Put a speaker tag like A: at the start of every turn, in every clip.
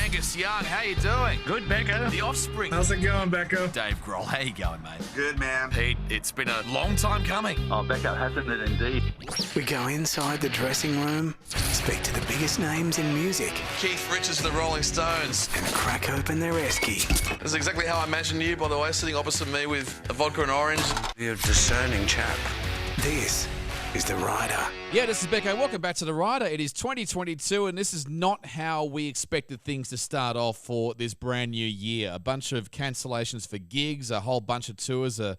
A: Angus Young, how you doing?
B: Good, Becko.
A: The Offspring.
C: How's it going, Becko?
A: Dave Grohl, how you going, mate?
D: Good, man.
A: Pete, it's been a long time coming.
B: Oh, Becko, hasn't it indeed?
E: We go inside the dressing room, speak to the biggest names in music,
A: Keith Richards and the Rolling Stones.
E: and crack open their esky.
F: That's exactly how I imagine you, by the way, sitting opposite me with a vodka and orange.
E: You're a discerning chap. This is The Rider.
G: Yeah, this is Becko. Welcome back to The Rider. It is 2022, and this is not how we expected things to start off for this brand new year. A bunch of cancellations for gigs, a whole bunch of tours are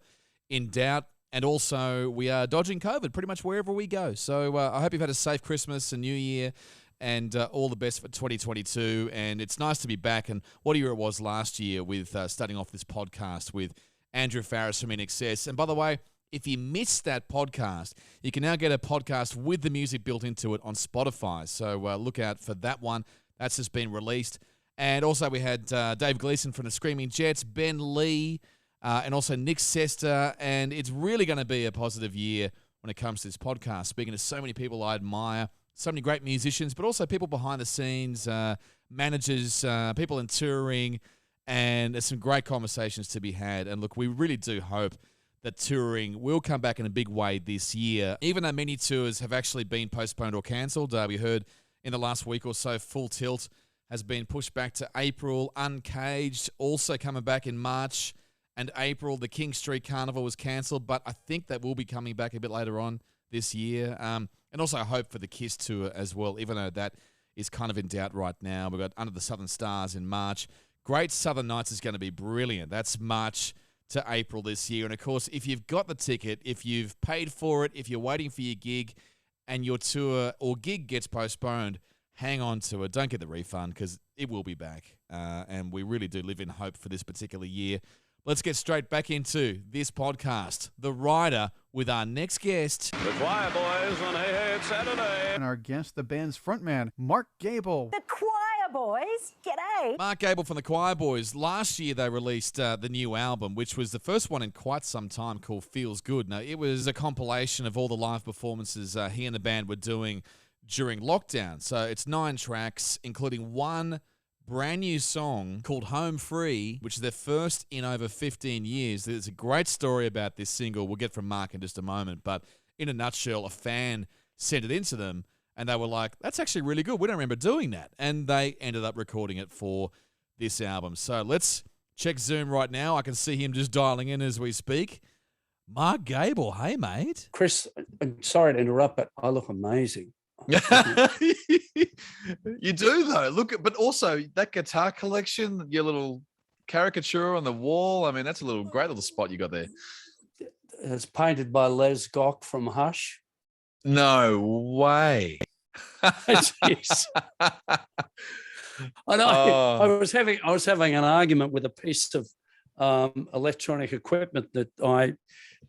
G: in doubt, and also we are dodging COVID pretty much wherever we go. So I hope you've had a safe Christmas and New Year, and all the best for 2022. And it's nice to be back, and what a year it was last year with starting off this podcast with Andrew Farris from INXS. And by the way, if you missed that podcast, you can now get a podcast with the music built into it on Spotify. So look out for that one. That's just been released. And also we had Dave Gleason from the Screaming Jets, Ben Lee, and also Nick Sester. And it's really going to be a positive year when it comes to this podcast. Speaking to so many people I admire, so many great musicians, but also people behind the scenes, managers, people in touring, and there's some great conversations to be had. And look, we really do hope that touring will come back in a big way this year, even though many tours have actually been postponed or cancelled. We heard in the last week or so, Full Tilt has been pushed back to April. Uncaged also coming back in March and April. The King Street Carnival was cancelled, but I think that will be coming back a bit later on this year. And also I hope for the Kiss tour as well, even though that is kind of in doubt right now. We've got Under the Southern Stars in March. Great Southern Nights is going to be brilliant. That's March to April this year. And of course, if you've got the ticket, if you've paid for it, if you're waiting for your gig and your tour or gig gets postponed, hang on to it. Don't get the refund because it will be back. And we really do live in hope for this particular year. Let's get straight back into this podcast, The Rider, with our next guest.
B: The Choirboys on Hey Hey It's Saturday.
H: And our guest, the band's frontman, Mark Gable.
I: The Choirboys, g'day.
G: Mark Gable from the Choirboys. Last year they released the new album, which was the first one in quite some time, called Feels Good. Now, it was a compilation of all the live performances he and the band were doing during lockdown. So it's 9 tracks, including one brand new song called Home Free, which is their first in over 15 years. There's a great story about this single we'll get from Mark in just a moment, but in a nutshell, a fan sent it into them and they were like, that's actually really good. We don't remember doing that. And they ended up recording it for this album. So let's check Zoom right now. I can see him just dialing in as we speak. Mark Gable, hey mate.
J: Chris, I'm sorry to interrupt, but I look amazing.
F: You do, though. But also that guitar collection, your little caricature on the wall. I mean, that's a great little spot you got there.
J: It's painted by Les Gock from Hush.
F: No way.
J: Jeez. I know. I was having an argument with a piece of electronic equipment that an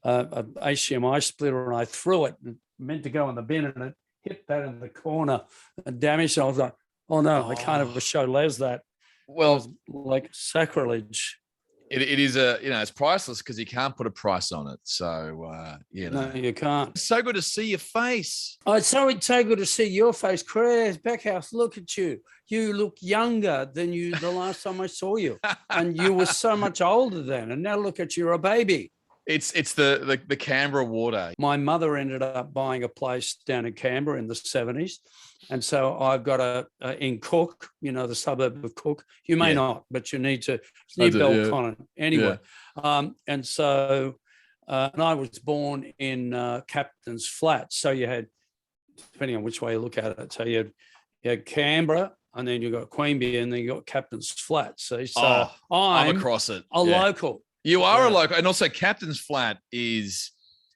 J: HDMI splitter, and I threw it and meant to go in the bin, and it hit that in the corner and damaged it. I was like, oh no, I can't ever show Les that.
F: Well,
J: it was like sacrilege.
F: It is it's priceless because you can't put a price on it. So,
J: No, you can't.
F: It's so good to see your face.
J: Oh, it's so good to see your face, Chris Beckhouse. Look at you. You look younger than you the last time I saw you. And you were so much older then. And now look at you, you're a baby.
F: It's the Canberra water.
J: My mother ended up buying a place down in Canberra in the 70s. And so I've got in Cook, the suburb of Cook. You may not, but you need to. It's near Belconnen. Anyway. Yeah. And so, and I was born in Captain's Flat. So you had, depending on which way you look at it, so you had Canberra, and then you got Queanbeyan, and then you got Captain's Flat. So I'm
F: across it.
J: A local.
F: You are a local. And also Captain's Flat is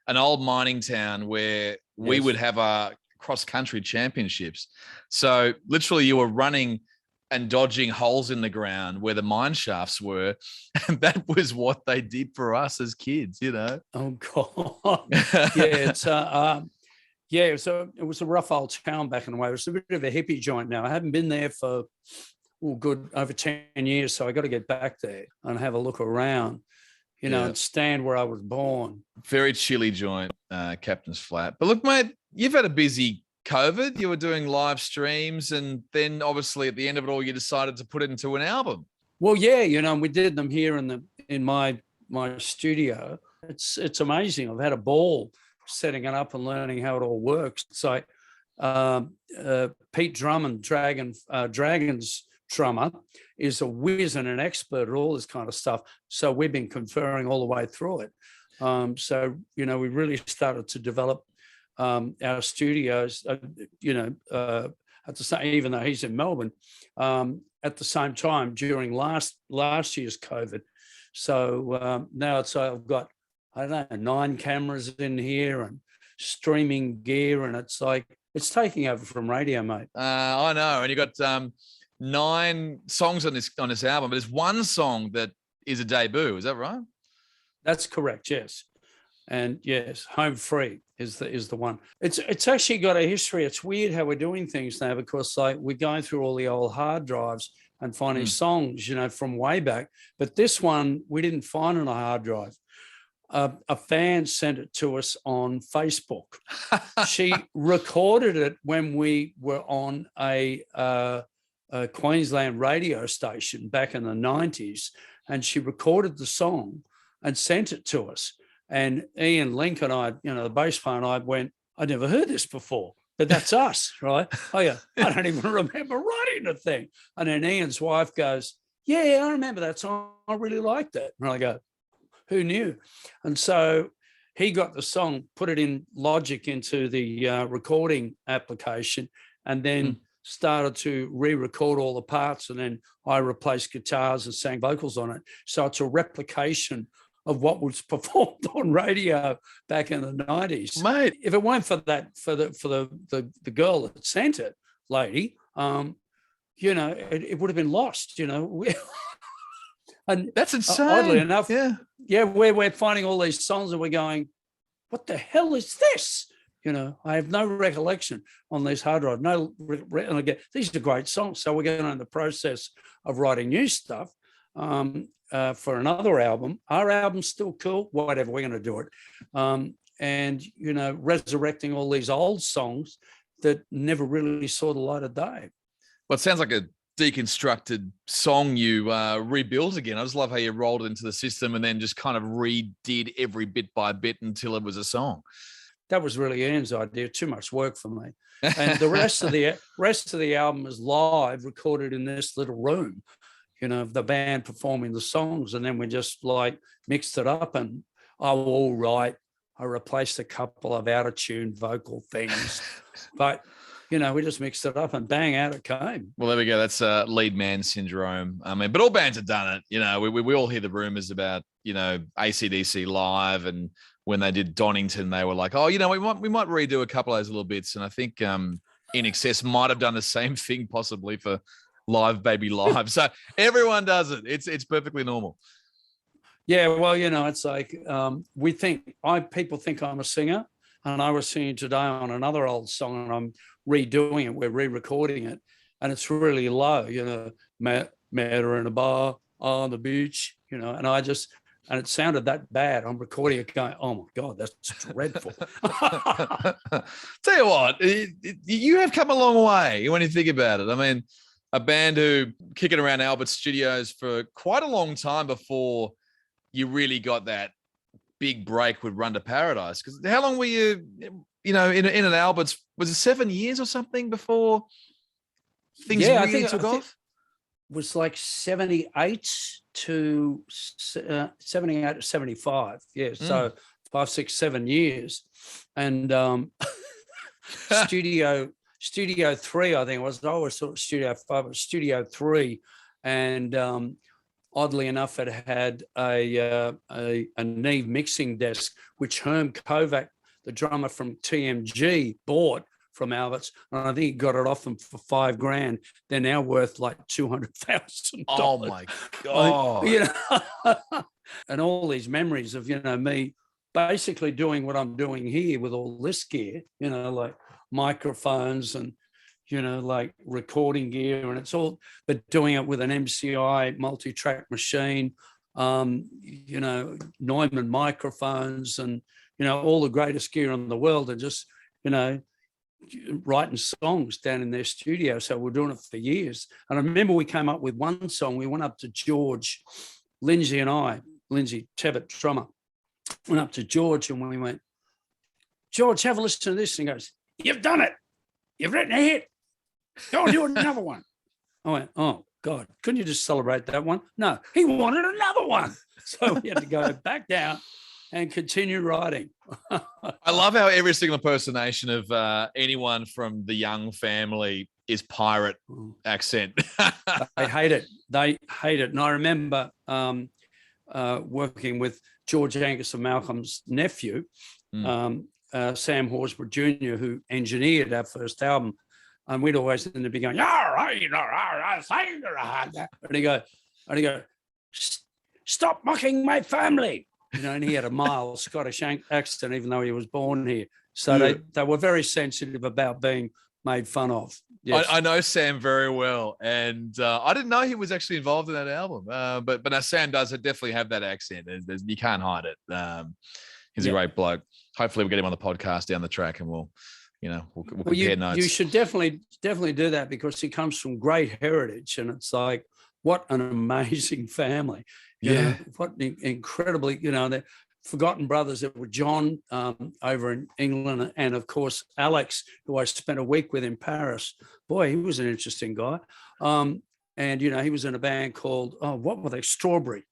F: an old mining town where we would have our cross-country championships. So literally you were running and dodging holes in the ground where the mine shafts were. And that was what they did for us as kids,
J: Oh, God. It was a rough old town back in the way. It was a bit of a hippie joint now. I haven't been there for, good over 10 years. So I got to get back there and have a look around. And stand where I was born.
F: Very chilly joint, Captain's Flat. But look, mate, you've had a busy COVID, you were doing live streams, and then obviously at the end of it all, you decided to put it into an album.
J: Well, yeah, we did them here in my studio. It's amazing. I've had a ball setting it up and learning how it all works. It's like Pete Drummond, Dragons drummer, is a whiz and an expert at all this kind of stuff. So we've been conferring all the way through it. So we really started to develop our studios. At the same, even though he's in Melbourne, at the same time during last year's COVID. So now I've got, I don't know, 9 cameras in here and streaming gear, and it's taking over from radio, mate.
F: I know, and you got 9 songs on this album, but there's one song that is a debut. Is that right?
J: That's correct. Yes, and yes, Home Free is the one. It's actually got a history. It's weird how we're doing things now, because we're going through all the old hard drives and finding songs, from way back. But this one we didn't find on a hard drive. A fan sent it to us on Facebook. She recorded it when we were on a Queensland radio station back in the 90s, and she recorded the song and sent it to us. And Ian Link and I, the bass player, and I went, "I'd never heard this before, but that's us," right? Oh yeah, I don't even remember writing the thing. And then Ian's wife goes, "Yeah, I remember that song. I really liked it." And I go, "Who knew?" And so he got the song, put it in Logic into the recording application, and then started to re-record all the parts. And then I replaced guitars and sang vocals on it. So it's a replication of what was performed on radio back in the 90s.
F: Mate,
J: if it weren't for that, for the girl that sent it, lady, it would have been lost, And
F: that's insane.
J: Oddly enough,
F: yeah,
J: we're finding all these songs and we're going, "What the hell is this?" I have no recollection on this hard drive. And again, these are great songs. So we're going in the process of writing new stuff for another album. Our album's still cool. Whatever, we're going to do it. And resurrecting all these old songs that never really saw the light of day.
F: Well, it sounds like a deconstructed song you rebuilt again. I just love how you rolled it into the system and then just kind of redid every bit by bit until it was a song.
J: That was really Ian's idea. Too much work for me. And the rest of the album is live, recorded in this little room, the band performing the songs, and then we just mixed it up. And all right, I replaced a couple of out of tune vocal things, but we just mixed it up and bang, out it came.
F: Well, there we go. That's lead man syndrome. I mean, but all bands have done it. We all hear the rumors about, AC/DC live, and when they did Donington, they were like, "Oh, we might redo a couple of those little bits." And I think In Excess might have done the same thing possibly for Live Baby Live. So everyone does it. It's perfectly normal.
J: Yeah, well, it's like people think I'm a singer, and I was singing today on another old song, and I'm redoing it. We're re-recording it, and it's really low. Met her in a bar on the beach. And it sounded that bad. I'm recording it going, "Oh my God, that's dreadful."
F: Tell you what, you have come a long way when you think about it. I mean, a band who kicking around Albert Studios for quite a long time before you really got that big break with Run to Paradise. Because how long were you, in an Albert's? Was it 7 years or something before things really took off?
J: It was like 78 to 75. Yeah, so 5, 6, 7 years. And Studio 3, I think it was. I always thought Studio 5, but Studio 3. And oddly enough, it had a Neve mixing desk, which Herm Kovac, the drummer from TMG, bought from Albert's, and I think he got it off them for $5,000. They're now worth like $200,000.
F: Oh my God!
J: And all these memories of me basically doing what I'm doing here with all this gear, like microphones and like recording gear, and it's all, but doing it with an MCI multi-track machine, Neumann microphones, and all the greatest gear in the world, and just writing songs down in their studio. So we're doing it for years. And I remember we came up with one song. We went up to George, Lindsay Tebbett, drummer, went up to George and we went, George, have a listen to this. And he goes, you've done it. You've written a hit. Go and do another one. I went, oh, God, couldn't you just celebrate that one? No, he wanted another one. So we had to go back down and continue writing.
F: I love how every single impersonation of anyone from the Young family is pirate accent.
J: They hate it. They hate it. And I remember working with George Angus and Malcolm's nephew, Sam Horsburgh Jr., who engineered our first album. And we'd always in the beginning, and he'd go, stop mocking my family. You know, and he had a mild Scottish accent, even though he was born here. So they were very sensitive about being made fun of. Yes.
F: I know Sam very well, and I didn't know he was actually involved in that album. But now Sam does definitely have that accent. You can't hide it. He's a great bloke. Hopefully, we'll get him on the podcast down the track, and we'll compare notes.
J: You should definitely do that because he comes from great heritage, and it's like, what an amazing family. You know, what incredibly, the forgotten brothers that were John over in England, and of course Alex, who I spent a week with in Paris. Boy, he was an interesting guy. And he was in a band called what were they? Strawberry.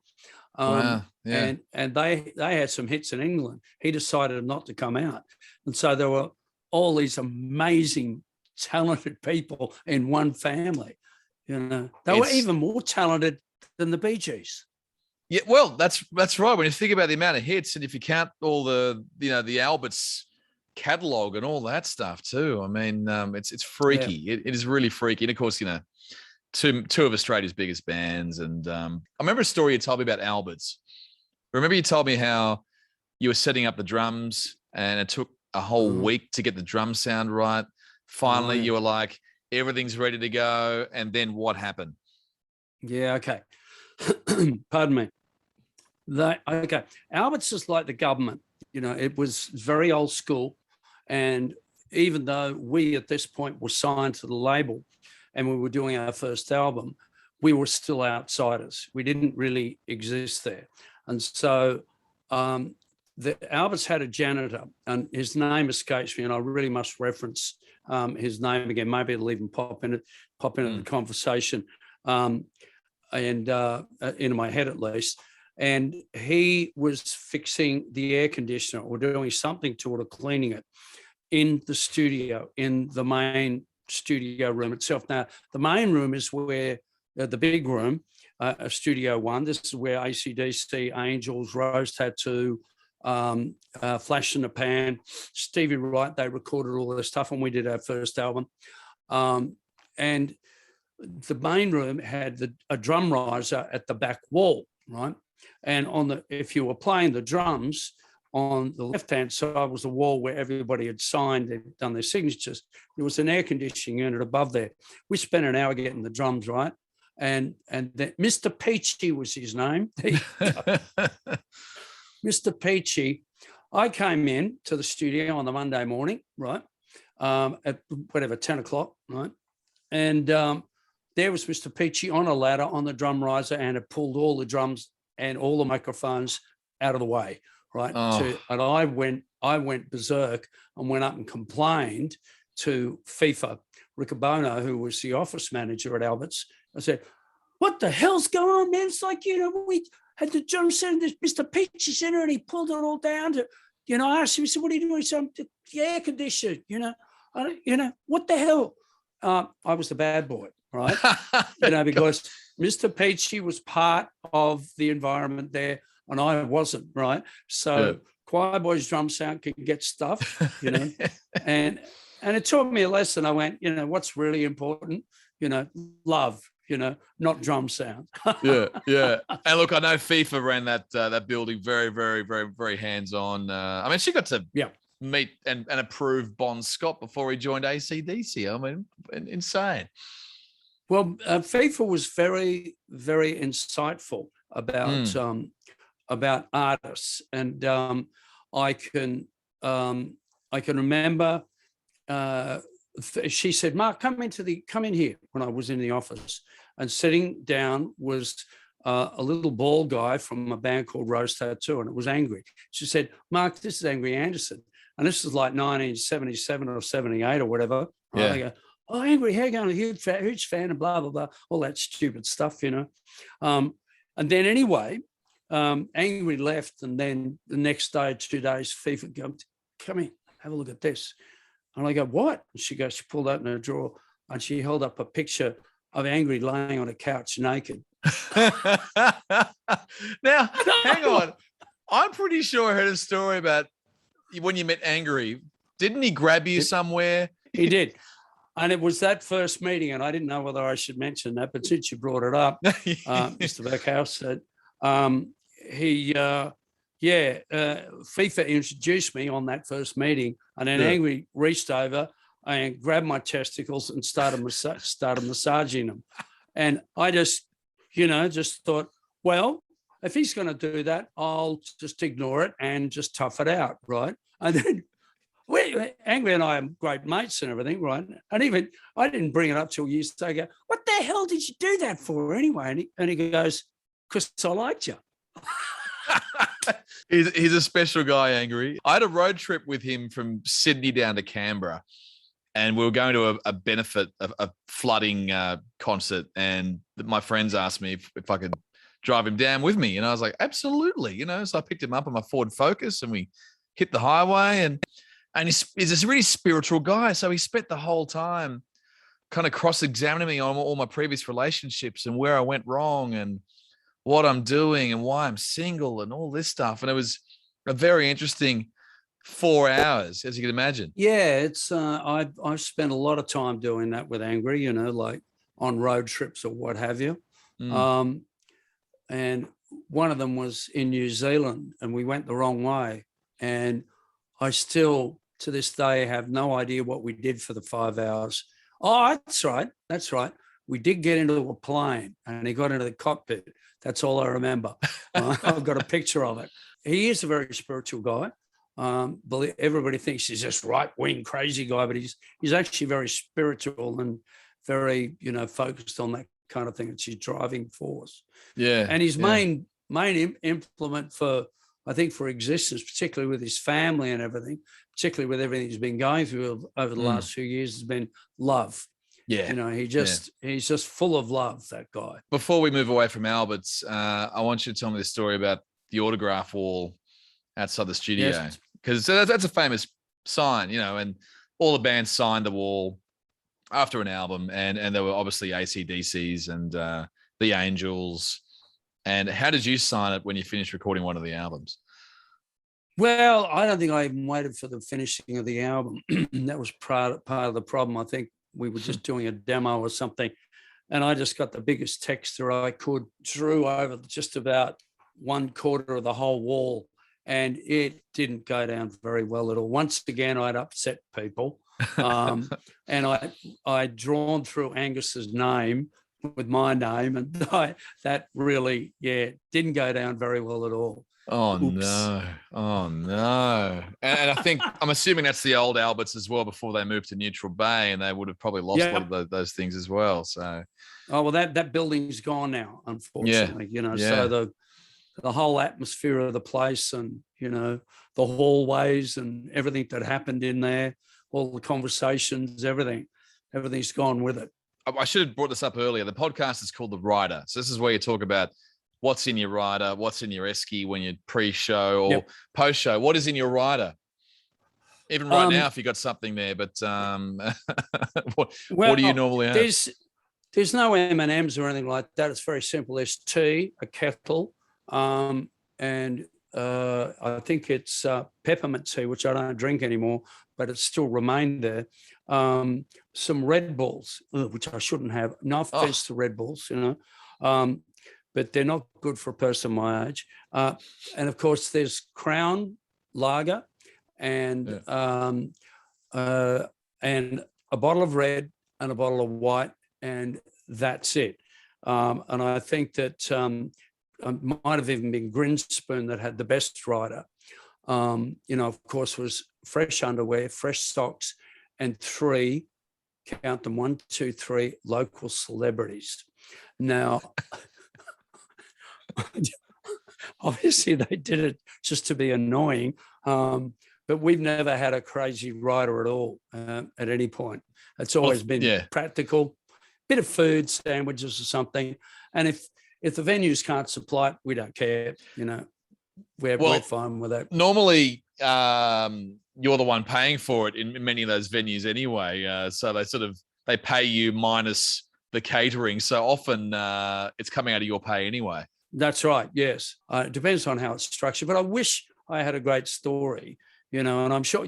F: Wow. Yeah.
J: And they had some hits in England. He decided not to come out, and so there were all these amazing, talented people in one family. They were even more talented than the Bee Gees.
F: Yeah, well, that's right. When you think about the amount of hits, and if you count all the Albert's catalog and all that stuff too, I mean, it's freaky. Yeah. It is really freaky. And of course, two of Australia's biggest bands. And I remember a story you told me about Albert's. Remember you told me how you were setting up the drums, and it took a whole week to get the drum sound right. Finally, you were like, everything's ready to go. And then what happened?
J: Yeah. Okay. Pardon me. Albert's is like the government. It was very old school. And even though we at this point were signed to the label and we were doing our first album, we were still outsiders. We didn't really exist there. And so the Albert's had a janitor, and his name escapes me, and I really must reference his name again. Maybe it'll even pop into the conversation, and into my head at least. And he was fixing the air conditioner or doing something to it or cleaning it in the studio, in the main studio room itself. Now, the main room is where the big room, Studio One. This is where AC/DC, Angels, Rose Tattoo, Flash in the Pan, Stevie Wright, they recorded all this stuff, and we did our first album. And the main room had a drum riser at the back wall, right? And if you were playing the drums, on the left-hand side was the wall where everybody had signed, they'd done their signatures. There was an air conditioning unit above there. We spent an hour getting the drums right. And Mr. Peachy was his name. Mr. Peachy, I came in to the studio on the Monday morning, right, at 10 o'clock, right? And there was Mr. Peachy on a ladder on the drum riser, and it pulled all the drums and all the microphones out of the way, right? And I went berserk and went up and complained to FIFA Riccobono, who was the office manager at Albert's. I said, what the hell's going on, man? It's like, we had the drum set, this Mr. Peachy's in there, and he pulled it all down to, I asked him, he said, what are you doing? He said, the air conditioner, what the hell? I was the bad boy, right? Because Mr. Peachy was part of the environment there, and I wasn't, right? So Choirboys drum sound can get stuff, and it taught me a lesson. I went, what's really important, love, not drum sound.
F: yeah. And look, I know FIFA ran that building very, very, very, very hands-on. I mean, she got to meet and approve Bon Scott before he joined AC/DC. I mean, insane.
J: Well, FIFA was very, very insightful about artists, and I can remember she said, Mark, come in here, when I was in the office. And sitting down was a little bald guy from a band called Rose Tattoo, and it was Angry. She said, Mark, this is Angry Anderson. And this is like 1977 or 78 or whatever.
F: Yeah.
J: Right? I go, oh, Angry, how you going? Huge fan, and blah, blah, blah, all that stupid stuff, you know. And then anyway, Angry left, and then the next day, 2 days, FIFA goes, come in, have a look at this. And I go, what? And she goes, she pulled open her drawer and she held up a picture of Angry laying on a couch naked.
F: Now, hang on. I'm pretty sure I heard a story about when you met Angry. Didn't he grab you somewhere?
J: He did. And it was that first meeting, and I didn't know whether I should mention that, but since you brought it up, Mr. Becko said, FIFA introduced me on that first meeting, and then Angry reached over and grabbed my testicles and started massaging them. And I just thought, well, if he's going to do that, I'll just ignore it and just tough it out, right? And then Angry and I are great mates and everything, right? And even I didn't bring it up till years ago. I go, what the hell did you do that for anyway? And he goes, because I liked you.
F: He's a special guy, Angry. I had a road trip with him from Sydney down to Canberra, and we were going to a benefit, a flooding concert, and my friends asked me if I could drive him down with me, and I was like, absolutely, you know. So I picked him up on my Ford Focus, and we hit the highway, and he's this really spiritual guy. So he spent the whole time kind of cross-examining me on all my previous relationships and where I went wrong and what I'm doing and why I'm single and all this stuff. And it was a very interesting 4 hours, as you can imagine.
J: Yeah, it's I've spent a lot of time doing that with Angry, you know, like on road trips or what have you. And one of them was in New Zealand, and we went the wrong way. And I still, to this day, have no idea what we did for the 5 hours. Oh, that's right. We did get into a plane, and he got into the cockpit. That's all I remember. I've got a picture of it. He is a very spiritual guy. Everybody thinks he's just right-wing crazy guy, but he's actually very spiritual and very, you know, focused on that kind of thing. It's his driving force. Yeah. And his main implement for, I think, for existence, particularly with his family and everything, particularly with everything he's been going through over the last few years, has been love. Yeah. You know, he's just full of love, that guy.
F: Before we move away from Albert's, I want you to tell me the story about the autograph wall outside the studio, because that's a famous sign, you know, and all the bands signed the wall after an album, and there were obviously AC/DCs and the Angels. And how did you sign it when you finished recording one of the albums?
J: Well, I don't think I even waited for the finishing of the album. That was part of the problem. I think we were just doing a demo or something, and I just got the biggest texture I could, drew over just about 1/4 of the whole wall, and it didn't go down very well at all. Once again, I'd upset people, and I'd drawn through Angus's name with my name, and that really, didn't go down very well at all.
F: Oh, no. Oh, no. And I think, I'm assuming that's the old Alberts as well before they moved to Neutral Bay, and they would have probably lost a lot of those things as well. So,
J: oh, well, that building's gone now, unfortunately, you know, so the whole atmosphere of the place and, you know, the hallways and everything that happened in there, all the conversations, everything's gone with it.
F: I should have brought this up earlier. The podcast is called The Rider. So this is where you talk about what's in your rider, what's in your esky when you're pre-show or post-show. What is in your rider? Even right now, if you got something there, but what do you normally have?
J: There's no M&Ms or anything like that. It's very simple. There's tea, a kettle, and I think it's peppermint tea, which I don't drink anymore, but it's still remained there. Some Red Bulls, which I shouldn't have. No offense to Red Bulls, you know. But they're not good for a person my age. And of course, there's Crown Lager and a bottle of red and a bottle of white, and that's it. And I think that might have even been Grinspoon that had the best rider. You know, of course, was fresh underwear, fresh socks, and 3, count them, 1, 2, 3 local celebrities. Now, obviously they did it just to be annoying, but we've never had a crazy rider at all at any point. It's always been practical, bit of food, sandwiches or something. And if the venues can't supply it, we don't care. We're fine with that.
F: Normally, you're the one paying for it in many of those venues anyway. So they pay you minus the catering. So often it's coming out of your pay anyway.
J: That's right. Yes. It depends on how it's structured, but I wish I had a great story, and I'm sure,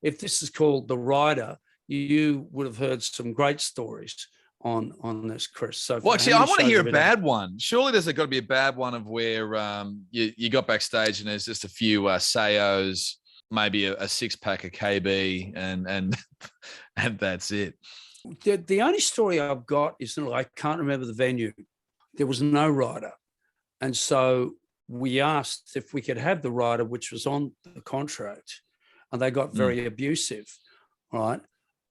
J: if this is called The Rider, you would have heard some great stories on this, Chris. So,
F: well, actually, I want to hear a bad one. Surely there's got to be a bad one of where you got backstage and there's just a few Sayos, maybe a 6-pack of KB, and that's it.
J: The only story I've got is I can't remember the venue. There was no rider, and so we asked if we could have the rider, which was on the contract, and they got very abusive, right?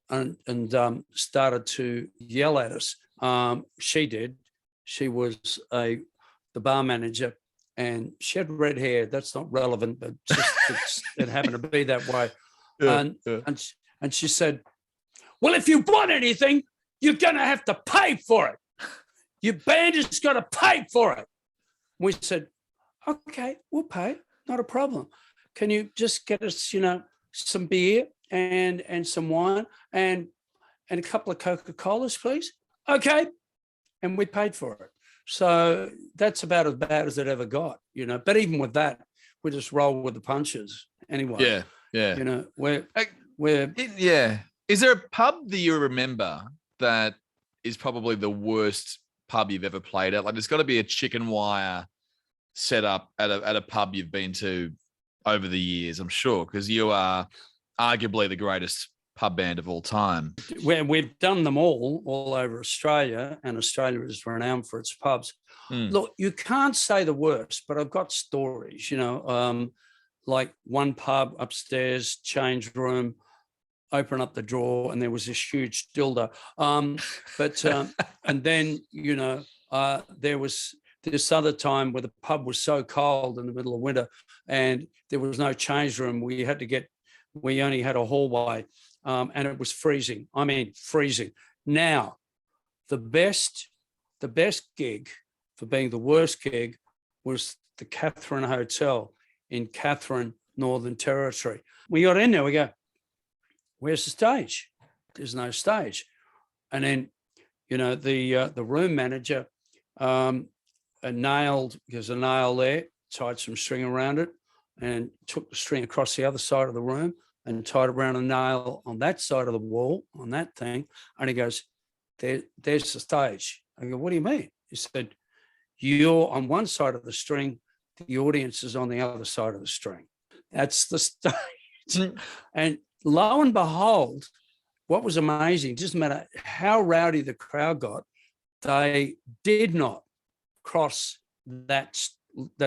J: And started to yell at us. She did. She was the bar manager, and she had red hair. That's not relevant, but just it happened to be that way. And she said, "Well, if you want anything, you're going to have to pay for it. Your band is going to pay for it." We said, "Okay, we'll pay. Not a problem. Can you just get us, some beer and some wine and a couple of Coca-Colas, please?" Okay. And we paid for it. So that's about as bad as it ever got, But even with that, we just roll with the punches anyway.
F: Yeah.
J: We're
F: Is there a pub that you remember that is probably the worst pub you've ever played at? Like, there's got to be a chicken wire set up at a pub you've been to over the years, I'm sure, because you are arguably the greatest pub band of all time.
J: We've done them all over Australia, and Australia is renowned for its pubs. Look, you can't say the worst, but I've got stories, like one pub upstairs, change room, open up the drawer, and there was this huge dildo. And then, there was this other time where the pub was so cold in the middle of winter and there was no change room. We only had a hallway, and it was freezing. I mean, freezing. Now, the best gig for being the worst gig was the Catherine Hotel in Catherine, Northern Territory. We got in there, we go, "Where's the stage?" There's no stage. And then, the room manager there's a nail there, tied some string around it, and took the string across the other side of the room and tied it around a nail on that side of the wall, on that thing. And he goes, there's the stage. I go, "What do you mean?" He said, "You're on one side of the string, the audience is on the other side of the string. That's the stage." And lo and behold, what was amazing, doesn't matter how rowdy the crowd got, they did not cross that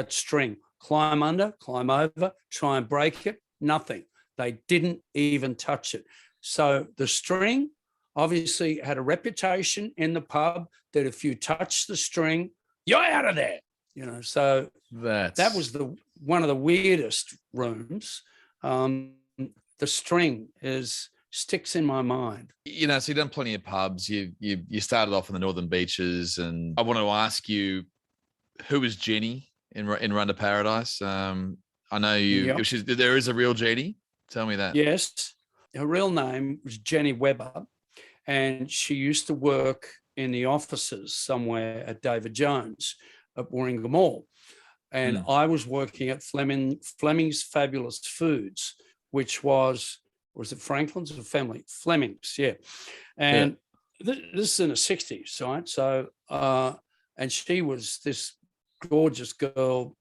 J: string, climb under, climb over, try and break it, nothing. They didn't even touch it. So the string obviously had a reputation in the pub that if you touch the string, you're out of there. So that was one of the weirdest rooms. The string sticks in my mind.
F: So you've done plenty of pubs. You started off on the Northern Beaches, and I want to ask you, who was Jenny in Run to Paradise? I know you. Yep. There is a real Jenny. Tell me that.
J: Yes, her real name was Jenny Webber, and she used to work in the offices somewhere at David Jones at Warringah Mall, and I was working at Fleming's Fabulous Foods, which was it Franklin's or Fleming's, yeah. And this is in the 60s, right? So, and she was this gorgeous girl,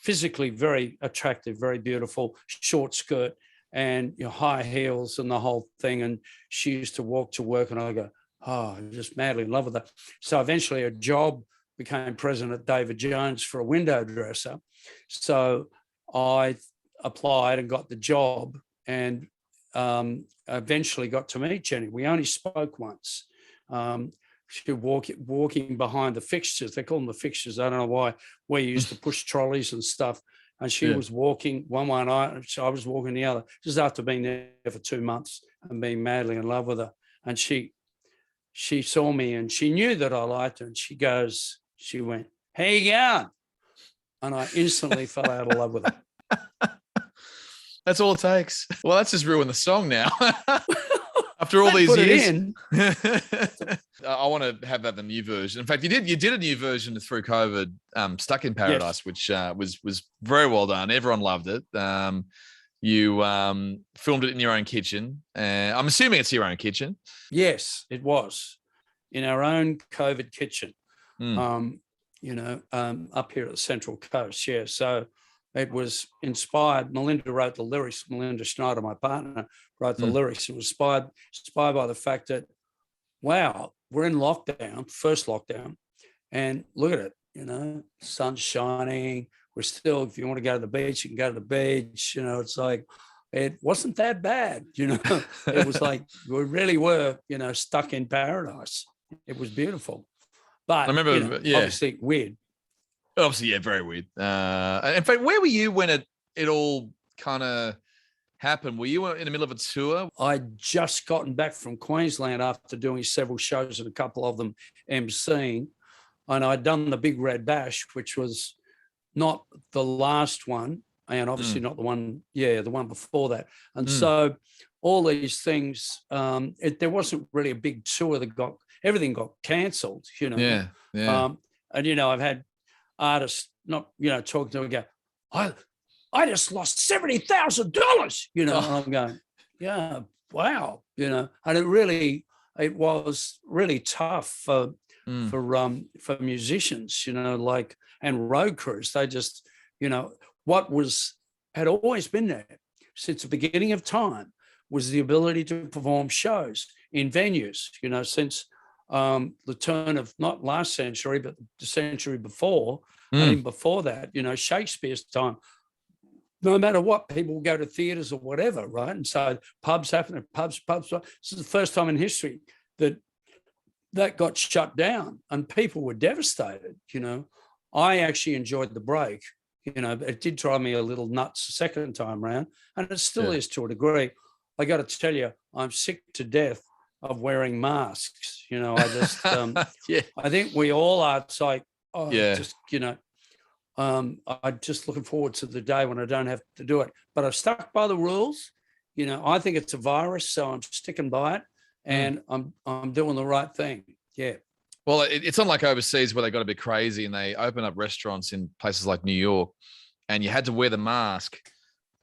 J: physically very attractive, very beautiful, short skirt and high heels and the whole thing. And she used to walk to work, and I go, "Oh, I'm just madly in love with her." So eventually a job became president at David Jones for a window dresser. So I applied and got the job, and eventually got to meet Jenny. We only spoke once. She walking behind the fixtures. They call them the fixtures. I don't know why. We used to push trolleys and stuff. And she was walking one way, and I was walking the other. Just after being there for 2 months and being madly in love with her. And she saw me, and she knew that I liked her. And she went, "How you going?" And I instantly fell out of love with her.
F: That's all it takes. Well, that's just ruined the song now. After all these
J: Put it
F: years,
J: in.
F: I want to have that the new version. In fact, you did a new version through COVID, "Stuck in Paradise," which was very well done. Everyone loved it. You filmed it in your own kitchen. I'm assuming it's your own kitchen.
J: Yes, it was in our own COVID kitchen. Up here at the Central Coast. Yeah, so it was inspired. Melinda wrote the lyrics. Melinda Schneider, my partner, wrote the lyrics. It was inspired by the fact that, wow, we're in lockdown, first lockdown, and look at it, sun's shining. We're still, if you want to go to the beach, you can go to the beach. It's like, it wasn't that bad. It was like, we really were, stuck in paradise. It was beautiful. But
F: I remember,
J: obviously weird.
F: Obviously, yeah, very weird. In fact, where were you when it all kind of happened? Were you in the middle of a tour?
J: I'd just gotten back from Queensland after doing several shows, and a couple of them emceeing. And I'd done the Big Red Bash, which was not the last one, and obviously not the one, the one before that. And so all these things, there wasn't really a big tour everything got cancelled,
F: Yeah.
J: And, I've had artists talking to me go, I just lost $70,000, and I'm going, yeah, wow, and it was really tough for musicians, and road crews. They just, what had always been there since the beginning of time was the ability to perform shows in venues, since the turn of not last century, but the century before, and even before that, Shakespeare's time. No matter what, people will go to theatres or whatever, right? And so pubs happen, pubs. This is the first time in history that got shut down, and people were devastated. I actually enjoyed the break. It did drive me a little nuts the second time around, and it still is to a degree. I got to tell you, I'm sick to death of wearing masks. I just, I think we all are. It's like, I'm just looking forward to the day when I don't have to do it. But I've stuck by the rules. I think it's a virus, so I'm sticking by it, and I'm doing the right thing. Yeah.
F: Well, it's unlike overseas where they got a bit crazy and they open up restaurants in places like New York, and you had to wear the mask,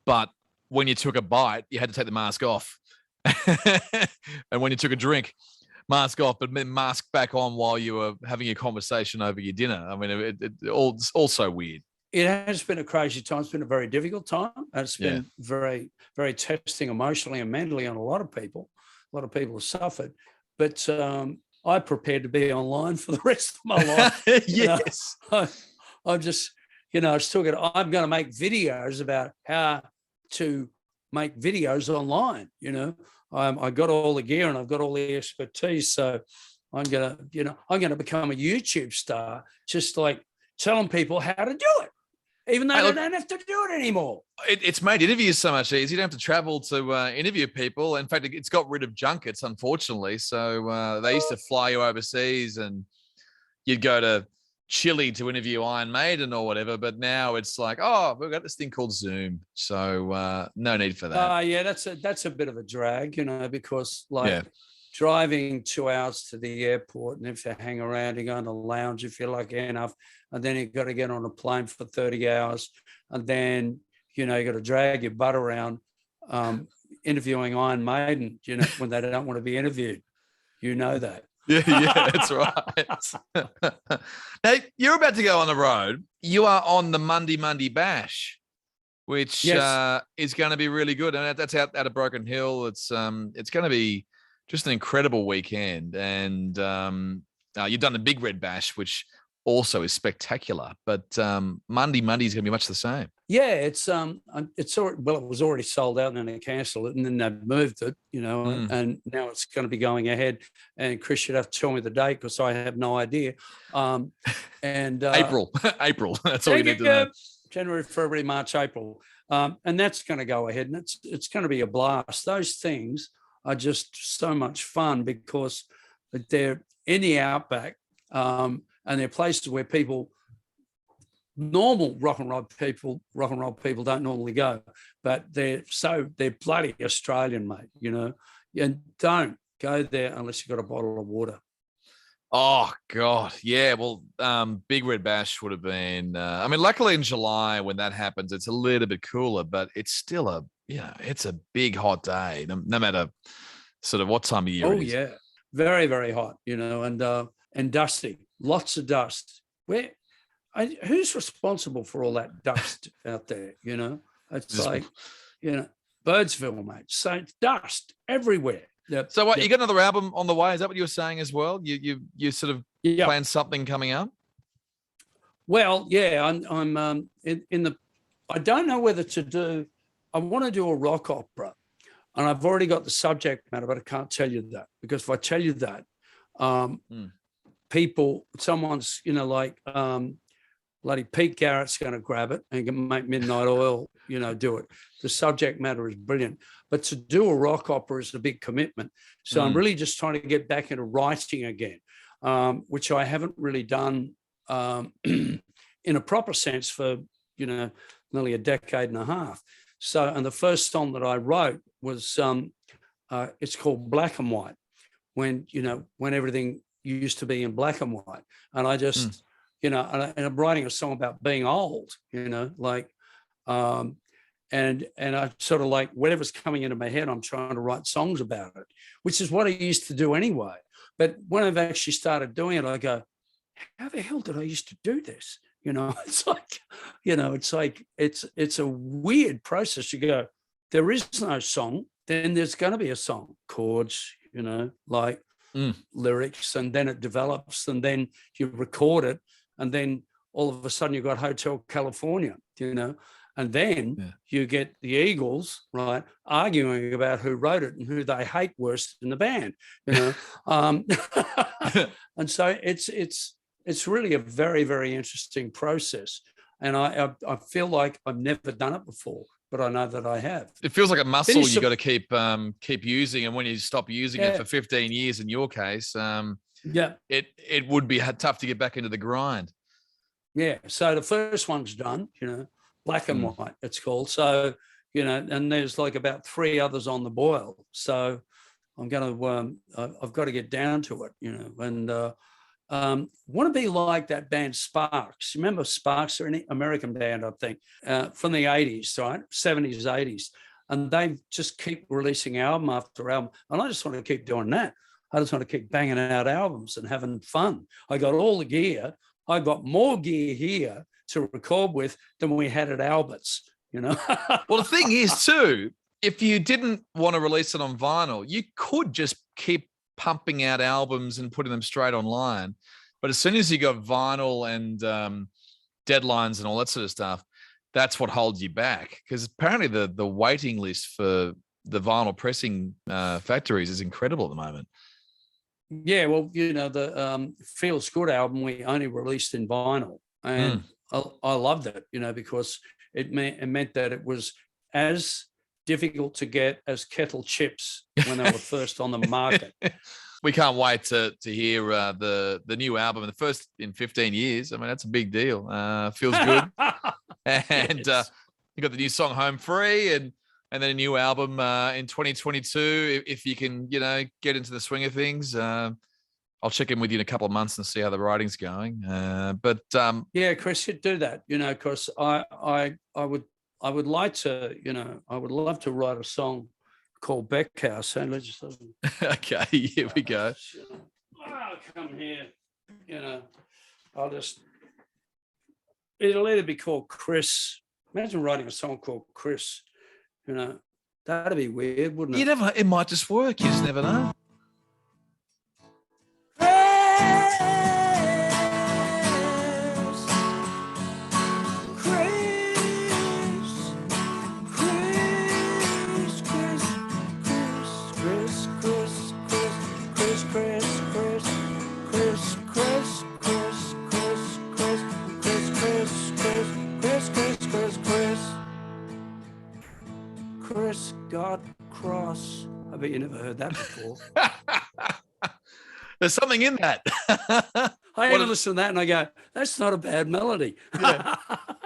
F: but when you took a bite, you had to take the mask off. And when you took a drink, mask off, but then mask back on while you were having a conversation over your dinner. I mean, it's all so weird.
J: It has been a crazy time. It's been a very difficult time. And it's been very, very testing emotionally and mentally on a lot of people. A lot of people have suffered. But I prepared to be online for the rest of my life.
F: Yes.
J: I'm just, I'm going to make videos about how to make videos online. I got all the gear and I've got all the expertise. So I'm going to become a YouTube star, just like telling people how to do it, even though they don't have to do it anymore.
F: It's made interviews so much easier. You don't have to travel to interview people. In fact, it's got rid of junkets, unfortunately. So they used to fly you overseas and you'd go to Chile to interview Iron Maiden or whatever. But now it's like, we've got this thing called Zoom. So no need for that.
J: Yeah, that's a bit of a drag, because driving 2 hours to the airport, and if you hang around, you go in the lounge if you're lucky enough, and then you've got to get on a plane for 30 hours, and then you got to drag your butt around interviewing Iron Maiden, when they don't want to be interviewed. That.
F: Yeah, that's right. Now, you're about to go on the road. You are on the Monday Bash, which is going to be really good, and that's out of Broken Hill. It's going to be just an incredible weekend, and you've done the Big Red Bash, which also is spectacular. But Monday is going to be much the same.
J: Yeah, it's already, well, it was already sold out, and then they cancelled it, and then they moved it, and now it's going to be going ahead. And Chris should have to tell me the date because I have no idea. And
F: April. That's all you need to know.
J: January, February, March, April, and that's going to go ahead, and it's going to be a blast. Those things are just so much fun because they're in the outback, and they're places where normal rock and roll people don't normally go, but they're bloody Australian, mate, and don't go there unless you've got a bottle of water.
F: Oh God, yeah. Well, Big Red Bash would have been. Luckily in July when that happens, it's a little bit cooler, but it's still it's a big hot day, no matter sort of what time of year.
J: Oh yeah, very very hot, and dusty, lots of dust. Who's responsible for all that dust out there? It's
F: Just-
J: like, Birdsville, mate. So it's dust everywhere.
F: So what? You got another album on the way? Is that what you were saying as well? You sort of plan something coming up?
J: Well, yeah, I'm in the. I don't know whether to do. I want to do a rock opera, and I've already got the subject matter, but I can't tell you that because if I tell you that, someone's bloody Pete Garrett's going to grab it and make Midnight Oil, do it. The subject matter is brilliant. But to do a rock opera is a big commitment. So I'm really just trying to get back into writing again, which I haven't really done in a proper sense for, nearly a decade and a half. So, and the first song that I wrote was, it's called Black and White, when everything used to be in black and white. And I just... and I'm writing a song about being old, and I sort of like whatever's coming into my head, I'm trying to write songs about it, which is what I used to do anyway. But when I've actually started doing it, I go, how the hell did I used to do this? It's like, it's a weird process. You go, there is no song, then there's going to be a song, chords, lyrics, and then it develops, and then you record it. And then all of a sudden you've got Hotel California, and then you get the Eagles, right, arguing about who wrote it and who they hate worse in the band, and so it's really a very, very interesting process. And I feel like I've never done it before, but I know that I have.
F: It feels like a muscle you got to keep using, and when you stop using it for 15 years, in your case, it would be tough to get back into the grind.
J: Yeah. So the first one's done, Black and White, it's called. So, and there's like about 3 others on the boil. So I'm going to, I've got to get down to it, and want to be like that band Sparks. Remember Sparks? They're an American band, I think, from the 80s, right? 70s, 80s. And they just keep releasing album after album. And I just want to keep doing that. I just want to keep banging out albums and having fun. I got all the gear. I got more gear here to record with than we had at Albert's, Well,
F: the thing is too, if you didn't want to release it on vinyl, you could just keep pumping out albums and putting them straight online. But as soon as you got vinyl and deadlines and all that sort of stuff, that's what holds you back. Because apparently the waiting list for the vinyl pressing factories is incredible at the moment.
J: Yeah, well, the Feels Good album we only released in vinyl, and I loved it, because it meant that it was as difficult to get as kettle chips when they were first on the market.
F: We can't wait to hear the new album, the first in 15 years. I mean, that's a big deal. Feels good, and you got the new song "Home Free" and then a new album in 2022. If you can, get into the swing of things, I'll check in with you in a couple of months and see how the writing's going. But
J: yeah, Chris, you'd do that, because I would like to, I would love to write a song called Becko. So let's just
F: okay, here we go.
J: I'll come here, it'll either be called Chris. Imagine writing a song called Chris. That'd be weird, wouldn't it?
F: It might just work. You just never know.
J: got cross. I bet you never heard that before.
F: There's something in that.
J: I even listen to that and I go, that's not a bad melody.
F: Yeah.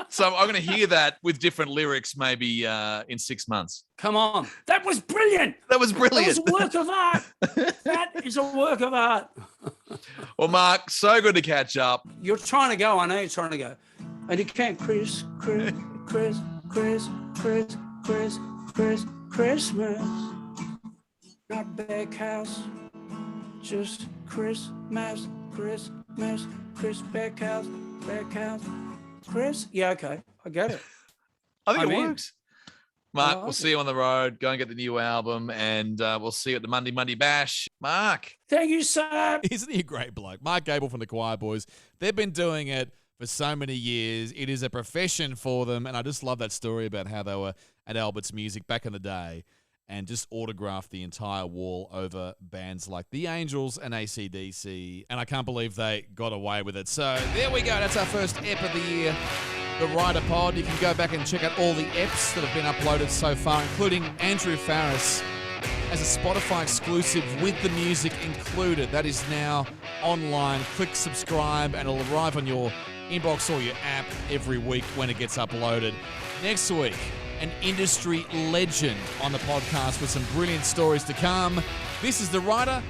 F: So I'm going to hear that with different lyrics maybe in 6 months.
J: Come on. That was brilliant.
F: That was brilliant.
J: That was a work of art. That is a work of art.
F: Well, Mark, so good to catch up.
J: You're trying to go. I know you're trying to go. And you can't Christmas. Not Backhouse. Just Christmas. Backhouse. Chris? Yeah, okay. I get it.
F: I think
J: I'm
F: it
J: in.
F: works. Mark,
J: like
F: we'll see you on the road. Go and get the new album, and we'll see you at the Monday Bash. Mark.
J: Thank you, sir.
G: Isn't he a great bloke? Mark Gable from the Choirboys. They've been doing it for so many years. It is a profession for them, and I just love that story about how they were at Albert's Music back in the day and just autographed the entire wall over bands like The Angels and AC/DC, and I can't believe they got away with it. So there we go. That's our first ep of the year, the Rider Pod. You can go back and check out all the eps that have been uploaded so far, including Andrew Farris as a Spotify exclusive with the music included. That is now online. Click subscribe and it'll arrive on your inbox or your app every week when it gets uploaded. Next week, an industry legend on the podcast with some brilliant stories to come. This is The Rider.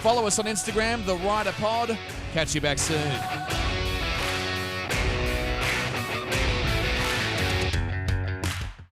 G: Follow us on Instagram, The Rider Pod. Catch you back soon.